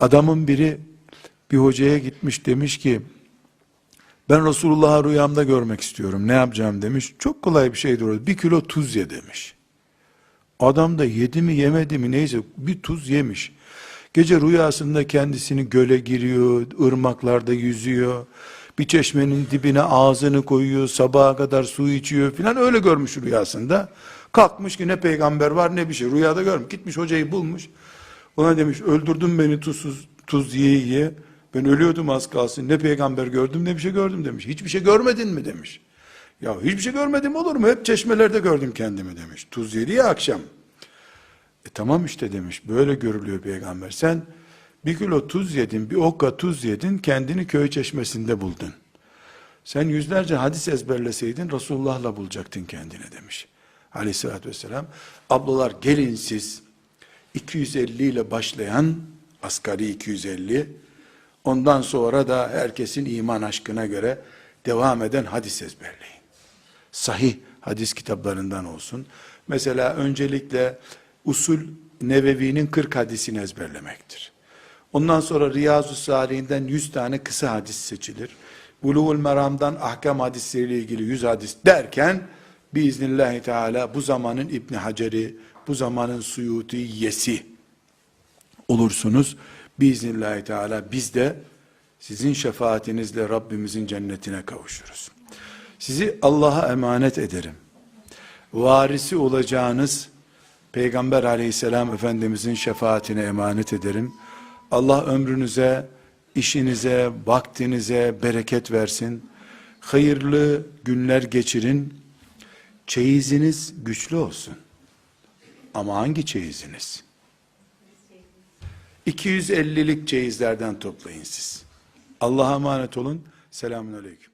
Adamın biri bir hocaya gitmiş, demiş ki ben Resulullah'ı rüyamda görmek istiyorum, ne yapacağım demiş. Çok kolay bir şeydir o. 1 kilo tuz ye demiş. Adam da yedi mi yemedi mi neyse bir tuz yemiş. Gece rüyasında kendisini göle giriyor, ırmaklarda yüzüyor, bir çeşmenin dibine ağzını koyuyor, sabaha kadar su içiyor filan, öyle görmüş rüyasında. Kalkmış ki ne peygamber var ne bir şey, rüyada görmüş. Gitmiş hocayı bulmuş. Ona demiş öldürdün beni tuz yiye yiye. Ben ölüyordum az kalsın. Ne peygamber gördüm ne bir şey gördüm demiş. Hiçbir şey görmedin mi demiş. Ya hiçbir şey görmedim olur mu? Hep çeşmelerde gördüm kendimi demiş. Tuz yedi ya akşam. Tamam işte demiş. Böyle görülüyor peygamber. Sen 1 kilo tuz yedin, bir okka tuz yedin, kendini köy çeşmesinde buldun. Sen yüzlerce hadis ezberleseydin Resulullah'la bulacaktın kendini demiş. Aleyhissalatü vesselam. Ablalar gelin siz 250 ile başlayan, asgari 250, ondan sonra da herkesin iman aşkına göre devam eden hadis ezberleyin. Sahih hadis kitaplarından olsun. Mesela öncelikle Usul Nevevi'nin 40 hadisini ezberlemektir. Ondan sonra Riyazu Salihinden 100 tane kısa hadis seçilir. Buluğul Meram'dan ahkam hadisleriyle ilgili 100 hadis derken biiznillahü teala bu zamanın İbn Hacer'i, bu zamanın Suyuti'yesi olursunuz. Biiznillahü teala biz de sizin şefaatinizle Rabbimizin cennetine kavuşuruz. Sizi Allah'a emanet ederim. Varisi olacağınız Peygamber aleyhisselam Efendimizin şefaatine emanet ederim. Allah ömrünüze, işinize, vaktinize bereket versin. Hayırlı günler geçirin. Çeyiziniz güçlü olsun. Ama hangi çeyiziniz? 250'lik çeyizlerden toplayın siz. Allah'a emanet olun. Selamun aleyküm.